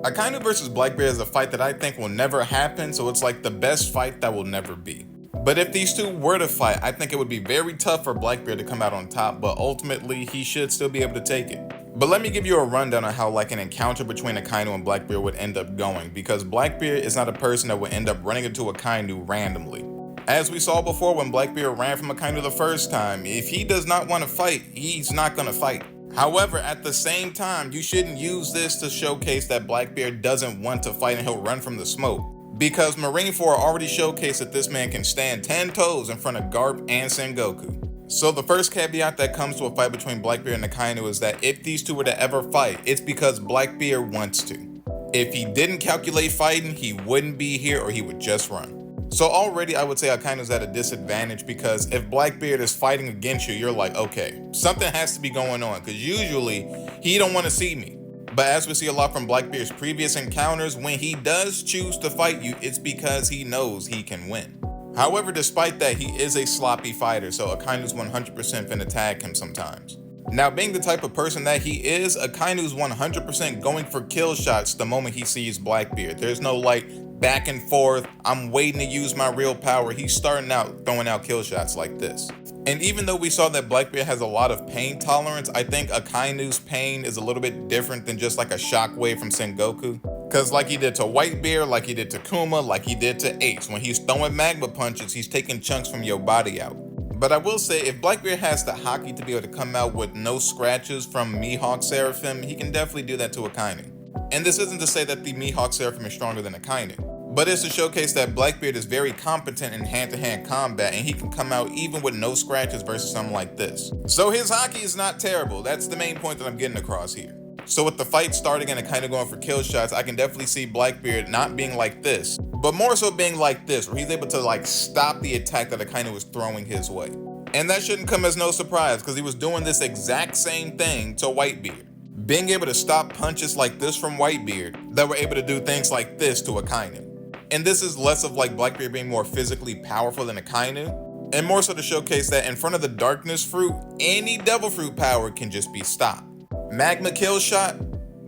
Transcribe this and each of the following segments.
Akainu versus Blackbeard is a fight that I think will never happen, so it's like the best fight that will never be. But if these two were to fight, I think it would be very tough for Blackbeard to come out on top, but ultimately he should still be able to take it. But let me give you a rundown on how like an encounter between Akainu and Blackbeard would end up going, because Blackbeard is not a person that would end up running into Akainu randomly. As we saw before when Blackbeard ran from Akainu the first time, if he does not want to fight, he's not going to fight. However, at the same time, you shouldn't use this to showcase that Blackbeard doesn't want to fight and he'll run from the smoke. Because Marineford already showcased that this man can stand 10 toes in front of Garp and Sengoku. So the first caveat that comes to a fight between Blackbeard and Akainu is that if these two were to ever fight, it's because Blackbeard wants to. If he didn't calculate fighting, he wouldn't be here or he would just run. So already I would say Akainu's at a disadvantage because if Blackbeard is fighting against you, you're like, okay, something has to be going on because usually he don't want to see me. But as we see a lot from Blackbeard's previous encounters, when he does choose to fight you, it's because he knows he can win. However, despite that, he is a sloppy fighter, so Akainu's 100% finna tag him sometimes. Now, being the type of person that he is, Akainu's 100% going for kill shots the moment he sees Blackbeard. There's no like back and forth, I'm waiting to use my real power. He's starting out throwing out kill shots like this. And even though we saw that Blackbeard has a lot of pain tolerance, I think Akainu's pain is a little bit different than just like a shockwave from Sengoku. Cause like he did to Whitebeard, like he did to Kuma, like he did to Ace, when he's throwing magma punches, he's taking chunks from your body out. But I will say, if Blackbeard has the hockey to be able to come out with no scratches from Mihawk Seraphim, he can definitely do that to Akainu. And this isn't to say that the Mihawk Seraphim is stronger than Akainu, but it's to showcase that Blackbeard is very competent in hand-to-hand combat and he can come out even with no scratches versus something like this. So his hockey is not terrible. That's the main point that I'm getting across here. So with the fight starting and Akainu going for kill shots, I can definitely see Blackbeard not being like this, but more so being like this, where he's able to like stop the attack that Akainu was throwing his way. And that shouldn't come as no surprise because he was doing this exact same thing to Whitebeard. Being able to stop punches like this from Whitebeard that were able to do things like this to Akainu. And this is less of like Blackbeard being more physically powerful than Akainu, and more so to showcase that in front of the Darkness Fruit, any Devil Fruit power can just be stopped. Magma kill shot,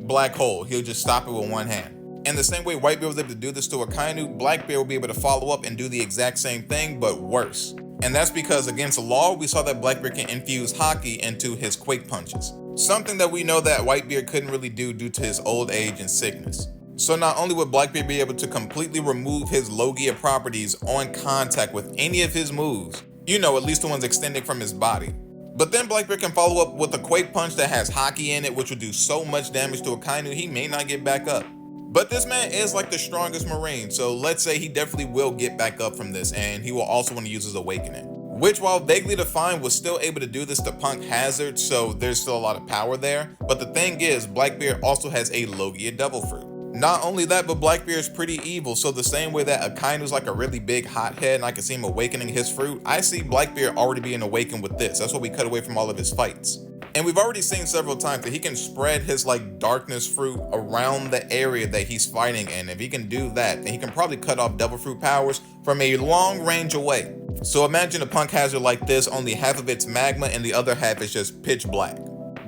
black hole, he'll just stop it with one hand. And the same way Whitebeard was able to do this to Akainu, Blackbeard will be able to follow up and do the exact same thing, but worse. And that's because against Law, we saw that Blackbeard can infuse Haki into his Quake Punches. Something that we know that Whitebeard couldn't really do due to his old age and sickness. So not only would Blackbeard be able to completely remove his Logia properties on contact with any of his moves, you know, at least the ones extending from his body, but then Blackbeard can follow up with a Quake Punch that has Haki in it, which would do so much damage to Akainu, he may not get back up. But this man is like the strongest Marine, so let's say he definitely will get back up from this, and he will also want to use his Awakening. Which, while vaguely defined, was still able to do this to Punk Hazard, so there's still a lot of power there. But the thing is, Blackbeard also has a Logia Devil Fruit. Not only that, but Blackbeard is pretty evil, so the same way that Akainu's like a really big hothead and I can see him awakening his fruit, I see Blackbeard already being awakened with this. That's what we cut away from all of his fights. And we've already seen several times that he can spread his like Darkness Fruit around the area that he's fighting in. If he can do that, then he can probably cut off Devil Fruit powers from a long range away. So imagine a Punk Hazard like this, only half of it's magma and the other half is just pitch black.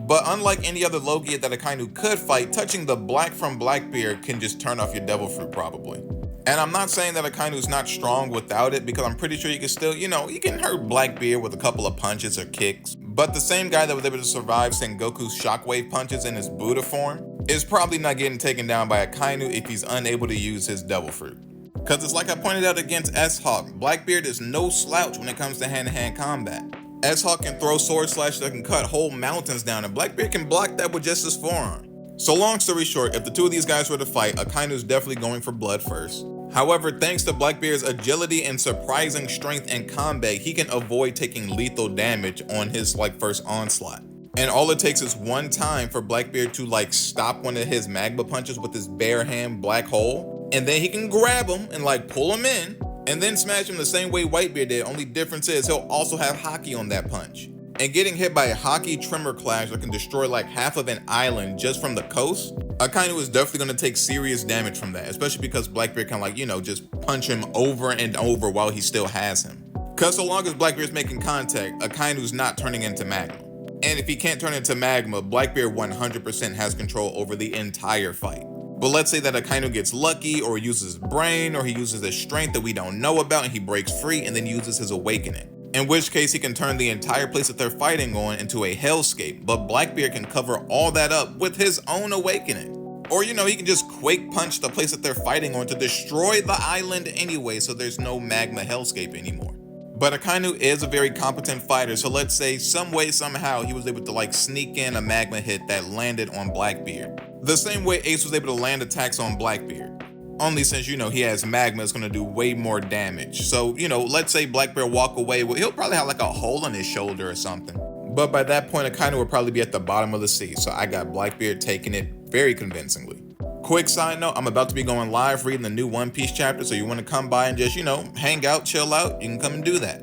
But unlike any other Logia that Akainu could fight, touching the black from Blackbeard can just turn off your Devil Fruit probably. And I'm not saying that Akainu's not strong without it, because I'm pretty sure you can still, you know, you can hurt Blackbeard with a couple of punches or kicks. But the same guy that was able to survive Sengoku's shockwave punches in his Buddha form is probably not getting taken down by Akainu if he's unable to use his Devil Fruit. Cause it's like I pointed out against S-Hawk, Blackbeard is no slouch when it comes to hand-to-hand combat. S-Hawk can throw sword slashes that can cut whole mountains down, and Blackbeard can block that with just his forearm. So long story short, if the two of these guys were to fight, Akainu's definitely going for blood first. However, thanks to Blackbeard's agility and surprising strength in combat, he can avoid taking lethal damage on his like first onslaught. And all it takes is one time for Blackbeard to like stop one of his magma punches with his bare hand black hole, and then he can grab him and like pull him in, and then smash him the same way Whitebeard did. Only difference is he'll also have Haki on that punch. And getting hit by a Haki Tremor Clash that can destroy like half of an island just from the coast, Akainu is definitely going to take serious damage from that, especially because Blackbeard can like, you know, just punch him over and over while he still has him. Cause so long as Blackbeard's making contact, Akainu's not turning into magma. And if he can't turn into magma, Blackbeard 100% has control over the entire fight. But let's say that Akainu gets lucky, or uses his brain, or he uses his strength that we don't know about and he breaks free and then uses his awakening. In which case he can turn the entire place that they're fighting on into a hellscape, but Blackbeard can cover all that up with his own awakening. Or he can just quake punch the place that they're fighting on to destroy the island anyway, so there's no magma hellscape anymore. But Akainu is a very competent fighter, so let's say some way, somehow, he was able to sneak in a magma hit that landed on Blackbeard. The same way Ace was able to land attacks on Blackbeard. Only since, he has magma, it's gonna do way more damage. So, let's say Blackbeard walk away, he'll probably have a hole in his shoulder or something. But by that point, Akainu will probably be at the bottom of the sea, so I got Blackbeard taking it very convincingly. Quick side note, I'm about to be going live reading the new One Piece chapter, so you want to come by and just, hang out, chill out, you can come and do that.